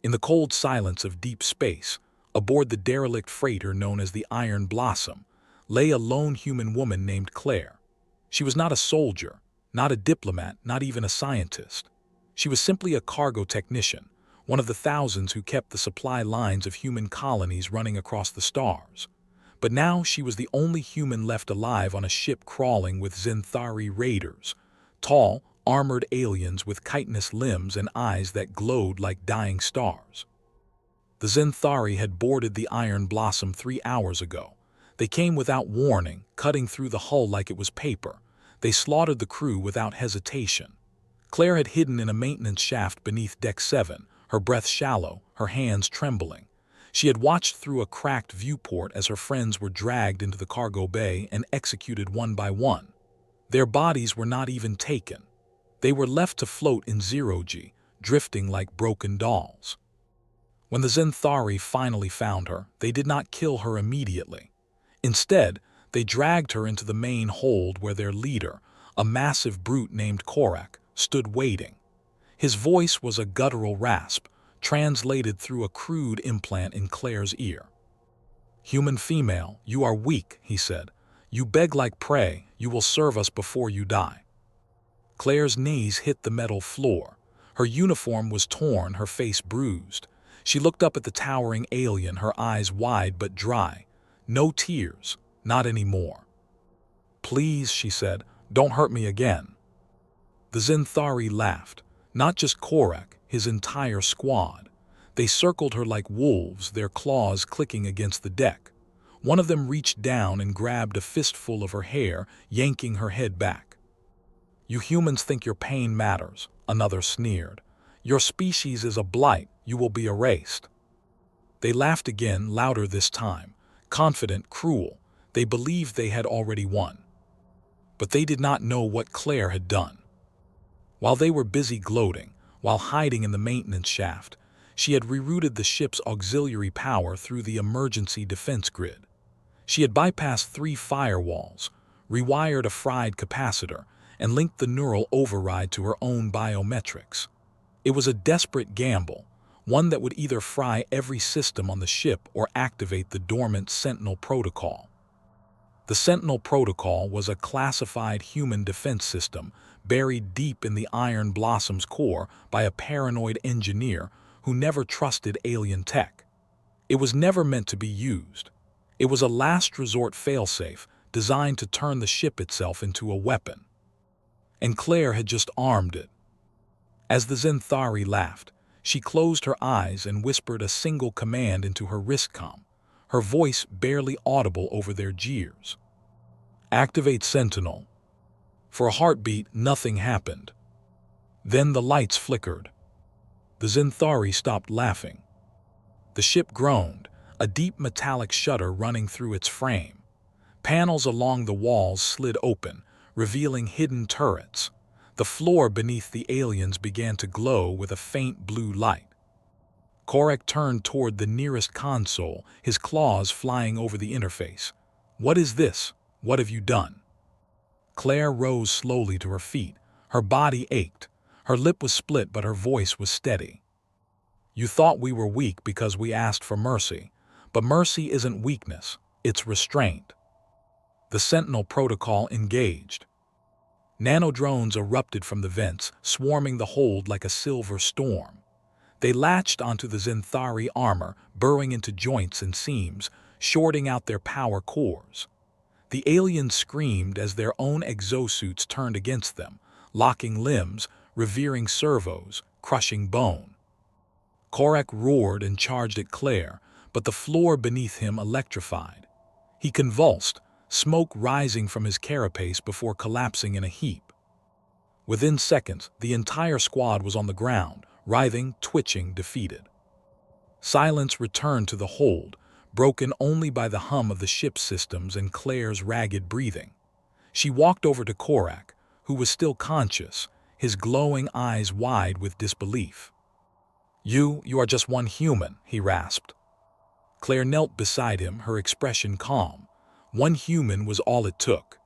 In the cold silence of deep space, aboard the derelict freighter known as the Iron Blossom, lay a lone human woman named Claire. She was not a soldier, not a diplomat, not even a scientist. She was simply a cargo technician, one of the thousands who kept the supply lines of human colonies running across the stars. But now she was the only human left alive on a ship crawling with Zinthari raiders, tall, armored aliens with chitinous limbs and eyes that glowed like dying stars. The Zinthari had boarded the Iron Blossom 3 hours ago. They came without warning, cutting through the hull like it was paper. They slaughtered the crew without hesitation. Claire had hidden in a maintenance shaft beneath Deck 7, her breath shallow, her hands trembling. She had watched through a cracked viewport as her friends were dragged into the cargo bay and executed one by one. Their bodies were not even taken. They were left to float in zero-G, drifting like broken dolls. When the Zinthari finally found her, they did not kill her immediately. Instead, they dragged her into the main hold where their leader, a massive brute named Korak, stood waiting. His voice was a guttural rasp, translated through a crude implant in Claire's ear. "Human female, you are weak," he said. "You beg like prey, you will serve us before you die." Claire's knees hit the metal floor. Her uniform was torn, her face bruised. She looked up at the towering alien, her eyes wide but dry. No tears, not anymore. "Please," she said, "don't hurt me again." The Zinthari laughed. Not just Korak, his entire squad. They circled her like wolves, their claws clicking against the deck. One of them reached down and grabbed a fistful of her hair, yanking her head back. "You humans think your pain matters," another sneered. "Your species is a blight, you will be erased." They laughed again, louder this time, confident, cruel. They believed they had already won. But they did not know what Claire had done. While they were busy gloating, while hiding in the maintenance shaft, she had rerouted the ship's auxiliary power through the emergency defense grid. She had bypassed 3 firewalls, rewired a fried capacitor, and linked the neural override to her own biometrics. It was a desperate gamble, one that would either fry every system on the ship or activate the dormant Sentinel Protocol. The Sentinel Protocol was a classified human defense system buried deep in the Iron Blossom's core by a paranoid engineer who never trusted alien tech. It was never meant to be used. It was a last resort failsafe designed to turn the ship itself into a weapon. And Claire had just armed it. As the Zinthari laughed, she closed her eyes and whispered a single command into her wristcom, her voice barely audible over their jeers. "Activate Sentinel." For a heartbeat, nothing happened. Then the lights flickered. The Zinthari stopped laughing. The ship groaned, a deep metallic shudder running through its frame. Panels along the walls slid open, revealing hidden turrets. The floor beneath the aliens began to glow with a faint blue light. Korak turned toward the nearest console, his claws flying over the interface. "What is this? What have you done?" Claire rose slowly to her feet. Her body ached. Her lip was split, but her voice was steady. "You thought we were weak because we asked for mercy, but mercy isn't weakness, it's restraint." The Sentinel Protocol engaged. Nanodrones erupted from the vents, swarming the hold like a silver storm. They latched onto the Zinthari armor, burrowing into joints and seams, shorting out their power cores. The aliens screamed as their own exosuits turned against them, locking limbs, revering servos, crushing bone. Korak roared and charged at Claire, but the floor beneath him electrified. He convulsed, smoke rising from his carapace before collapsing in a heap. Within seconds, the entire squad was on the ground, writhing, twitching, defeated. Silence returned to the hold, broken only by the hum of the ship's systems and Claire's ragged breathing. She walked over to Korak, who was still conscious, his glowing eyes wide with disbelief. You are just one human," he rasped. Claire knelt beside him, her expression calm. One human was all it took.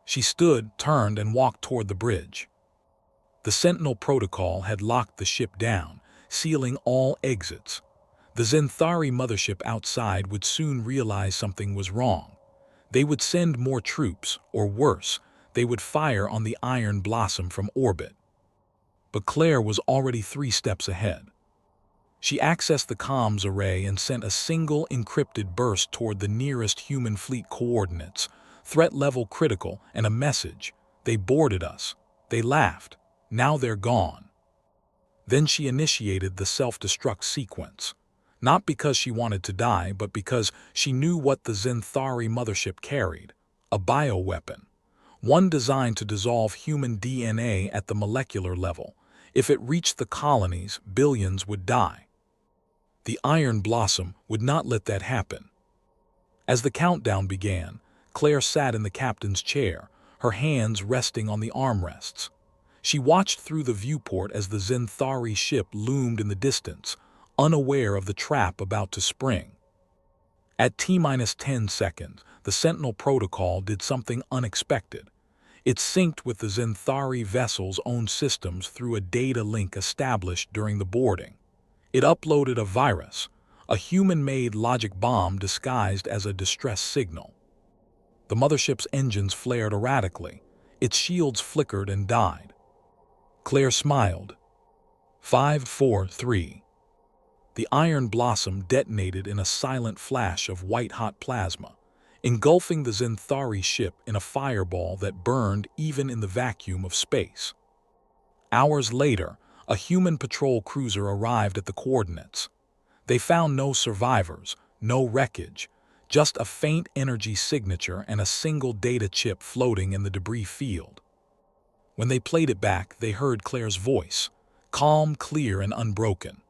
She stood, turned, and walked toward the bridge. The Sentinel Protocol had locked the ship down, sealing all exits. The Zenthari mothership outside would soon realize something was wrong. They would send more troops, or worse, they would fire on the Iron Blossom from orbit. But Claire was already 3 steps ahead. She accessed the comms array and sent a single encrypted burst toward the nearest human fleet coordinates, threat level critical, and a message. They boarded us. They laughed. Now they're gone. Then she initiated the self-destruct sequence. Not because she wanted to die, but because she knew what the Zenthari mothership carried. A bioweapon. One designed to dissolve human DNA at the molecular level. If it reached the colonies, billions would die. The Iron Blossom would not let that happen. As the countdown began, Claire sat in the captain's chair, her hands resting on the armrests. She watched through the viewport as the Zenthari ship loomed in the distance, unaware of the trap about to spring. At T-10 seconds, the Sentinel protocol did something unexpected. It synced with the Zenthari vessel's own systems through a data link established during the boarding. It uploaded a virus, a human-made logic bomb disguised as a distress signal. The mothership's engines flared erratically. Its shields flickered and died. Claire smiled. 5, 4, 3. The Iron Blossom detonated in a silent flash of white-hot plasma, engulfing the Zenthari ship in a fireball that burned even in the vacuum of space. Hours later, a human patrol cruiser arrived at the coordinates. They found no survivors, no wreckage, just a faint energy signature and a single data chip floating in the debris field. When they played it back, they heard Claire's voice, calm, clear, and unbroken.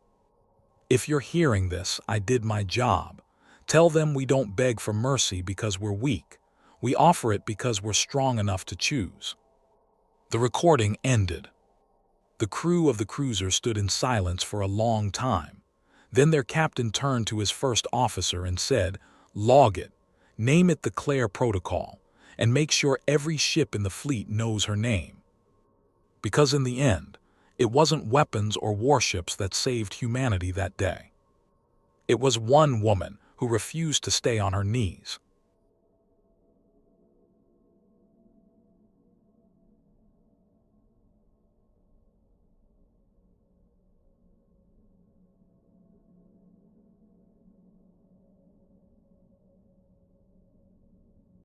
"If you're hearing this, I did my job. Tell them we don't beg for mercy because we're weak. We offer it because we're strong enough to choose." The recording ended. The crew of the cruiser stood in silence for a long time. Then their captain turned to his first officer and said, "Log it, name it the Claire Protocol, and make sure every ship in the fleet knows her name." Because in the end, it wasn't weapons or warships that saved humanity that day. It was one woman who refused to stay on her knees.